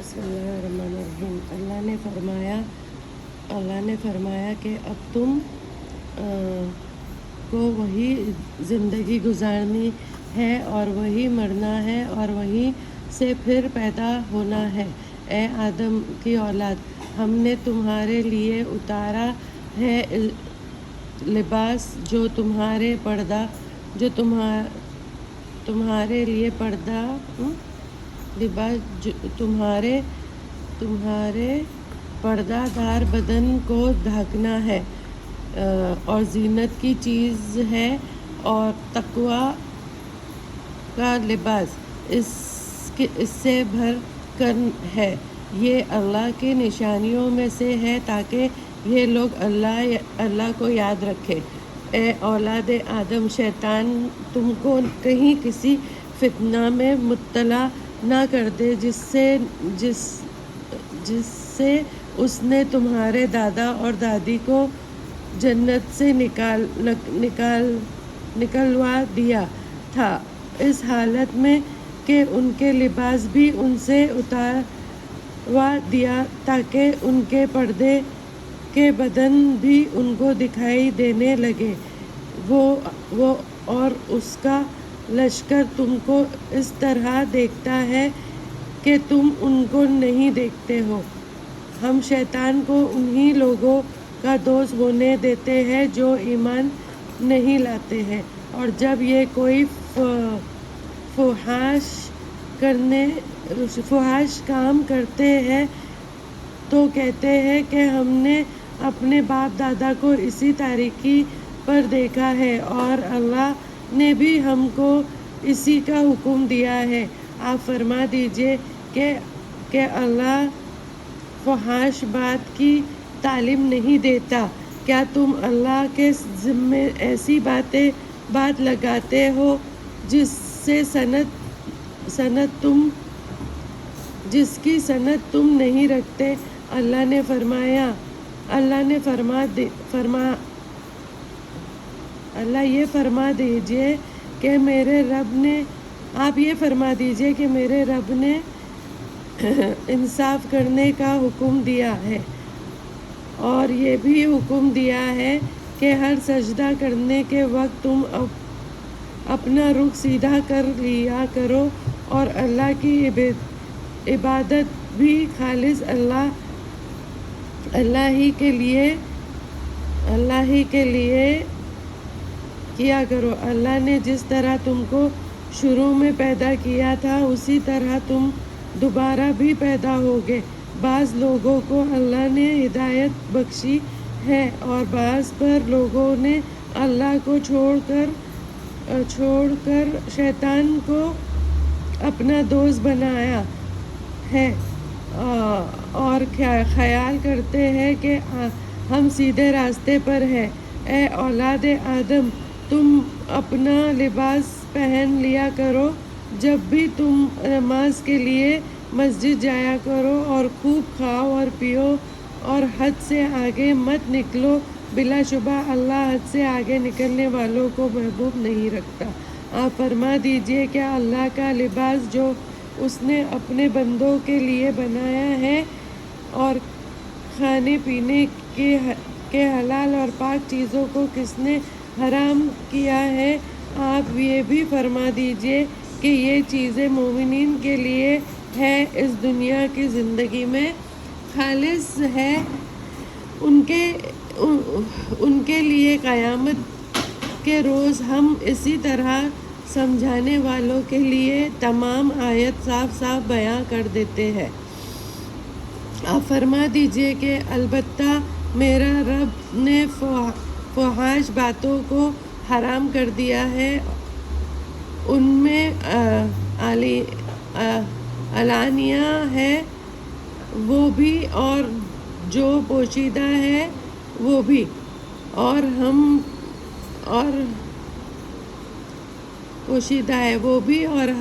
بسم اللہ الرحمن الرحیم۔ اللہ نے فرمایا کہ اب تم کو وہی زندگی گزارنی ہے اور وہی مرنا ہے اور وہیں سے پھر پیدا ہونا ہے۔ اے آدم کی اولاد، ہم نے تمہارے لیے اتارا ہے لباس جو تمہارے پردہ دار بدن کو ڈھانکنا ہے اور زینت کی چیز ہے اور تقوی کا لباس اس سے بھر کر ہے۔ یہ اللہ کی نشانیوں میں سے ہے تاکہ یہ لوگ اللہ کو یاد رکھیں۔ اے اولاد آدم، شیطان تم کو کہیں کسی فتنہ میں مبتلا نہ کر دے جس سے اس نے تمہارے دادا اور دادی کو جنت سے نکلوا دیا تھا، اس حالت میں کہ ان کے لباس بھی ان سے اتاروا دیا تاکہ ان کے پردے کے بدن بھی ان کو دکھائی دینے لگے۔ وہ اور اس کا لشکر تم کو اس طرح دیکھتا ہے کہ تم ان کو نہیں دیکھتے ہو۔ ہم شیطان کو انہی لوگوں کا دوست ہونے دیتے ہیں جو ایمان نہیں لاتے ہیں، اور جب یہ کوئی فحش کام کرتے ہیں تو کہتے ہیں کہ ہم نے اپنے باپ دادا کو اسی تاریکی پر دیکھا ہے اور اللہ نے بھی ہم کو اسی کا حکم دیا ہے۔ آپ فرما دیجئے کہ اللہ فحش بات کی تعلیم نہیں دیتا۔ کیا تم اللہ کے ذمے ایسی بات لگاتے ہو جس کی سند تم نہیں رکھتے؟ یہ فرما دیجئے کہ میرے رب نے انصاف کرنے کا حکم دیا ہے اور یہ بھی حکم دیا ہے کہ ہر سجدہ کرنے کے وقت تم اپنا رخ سیدھا کر لیا کرو اور اللہ کی عبادت بھی خالص اللہ ہی کے لیے کیا کرو۔ اللہ نے جس طرح تم کو شروع میں پیدا کیا تھا اسی طرح تم دوبارہ بھی پیدا ہوگے۔ بعض لوگوں کو اللہ نے ہدایت بخشی ہے اور بعض پر لوگوں نے اللہ کو چھوڑ کر شیطان کو اپنا دوست بنایا ہے اور خیال کرتے ہیں کہ ہم سیدھے راستے پر ہیں۔ اے اولاد آدم، تم اپنا لباس پہن لیا کرو جب بھی تم نماز کے لیے مسجد جایا کرو، اور خوب کھاؤ اور پیو اور حد سے آگے مت نکلو، بلا شبہ اللہ حد سے آگے نکلنے والوں کو محبوب نہیں رکھتا۔ آپ فرما دیجئے کہ اللہ کا لباس جو اس نے اپنے بندوں کے لیے بنایا ہے اور کھانے پینے کے حلال اور پاک چیزوں کو کس نے حرام کیا ہے، آپ یہ بھی فرما دیجئے کہ یہ چیزیں مومنین کے لیے ہے، اس دنیا کی زندگی میں خالص ہے ان کے لیے۔ قیامت کے روز ہم اسی طرح سمجھانے والوں کے لیے تمام آیت صاف صاف بیان کر دیتے ہیں۔ آپ فرما دیجئے کہ البتہ میرا رب نے فحش باتوں کو حرام کر دیا ہے، ان میں علانیہ ہے وہ بھی اور جو پوشیدہ ہے وہ بھی، اور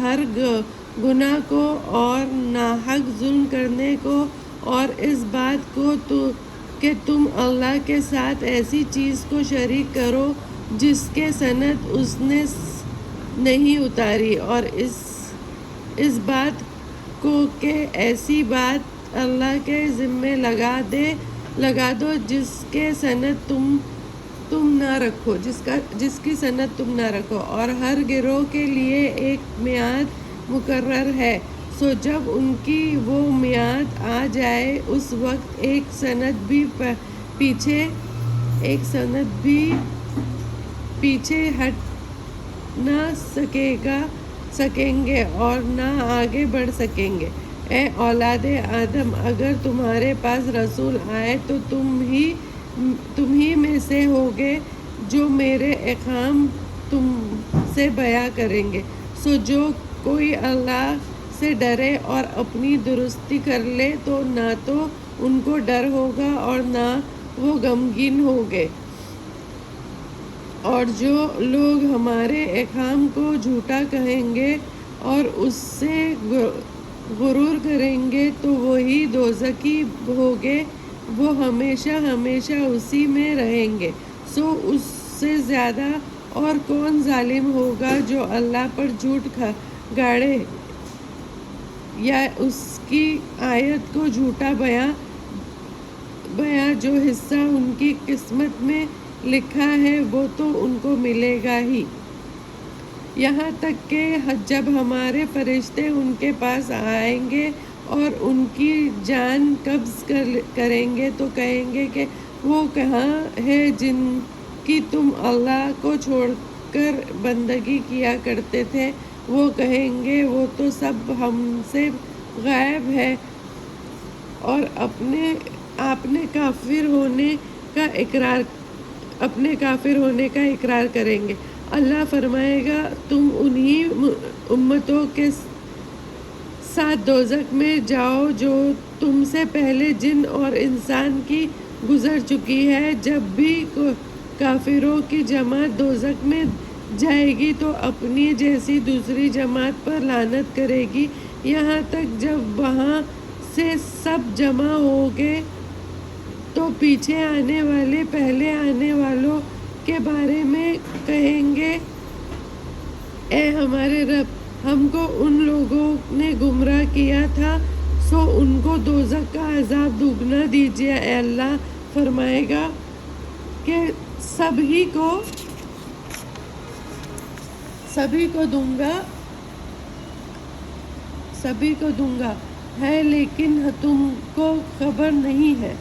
ہر گناہ کو اور ناحق ظلم کرنے کو، اور اس بات کو کہ تم اللہ کے ساتھ ایسی چیز کو شریک کرو جس کے سند اس نے نہیں اتاری، اور اس بات کو کہ ایسی بات اللہ کے ذمے لگا دو جس کے سند تم نہ رکھو، جس کی سند تم نہ رکھو، اور ہر گروہ کے لیے ایک میعاد مقرر ہے، سو جب ان کی وہ میعاد آ جائے اس وقت ایک سند بھی پیچھے ہٹ نہ سکیں گے اور نہ آگے بڑھ سکیں گے۔ اے اولاد آدم، اگر تمہارے پاس رسول آئے تو تم ہی میں سے ہوگے جو میرے احکام تم سے بیان کریں گے، سو جو کوئی اللہ سے ڈرے اور اپنی درستی کر لے تو نہ تو ان کو ڈر ہوگا اور نہ وہ غمگین ہوگے، اور جو لوگ ہمارے احکام کو جھوٹا کہیں گے اور اس سے غرور کریں گے تو وہی دوزخی ہوگے، وہ ہمیشہ ہمیشہ اسی میں رہیں گے، سو اس سے زیادہ اور کون ظالم ہوگا جو اللہ پر جھوٹ گاڑے یا اس کی آیت کو جھوٹا بیان جو حصہ ان کی قسمت میں لکھا ہے وہ تو ان کو ملے گا ہی، یہاں تک کہ جب ہمارے فرشتے ان کے پاس آئیں گے اور ان کی جان قبض کریں گے تو کہیں گے کہ وہ کہاں ہے جن کی تم اللہ کو چھوڑ کر بندگی کیا کرتے تھے، وہ کہیں گے وہ تو سب ہم سے غائب ہے، اور اپنے کافر ہونے کا اقرار کریں گے۔ اللہ فرمائے گا تم انہی امتوں کے ساتھ دوزخ میں جاؤ جو تم سے پہلے جن اور انسان کی گزر چکی ہے، جب بھی کافروں کی جماعت دوزخ میں جائے گی تو اپنی جیسی دوسری جماعت پر لعنت کرے گی، یہاں تک جب وہاں سے سب جمع ہوں گے تو پیچھے آنے والے پہلے آنے والوں کے بارے میں کہیں گے، اے ہمارے رب، ہم کو ان لوگوں نے گمراہ کیا تھا، سو ان کو دوزخ کا عذاب دگنا دیجیے۔ اے اللہ فرمائے گا کہ سبھی کو دوں گا ہے، لیکن تم کو خبر نہیں ہے۔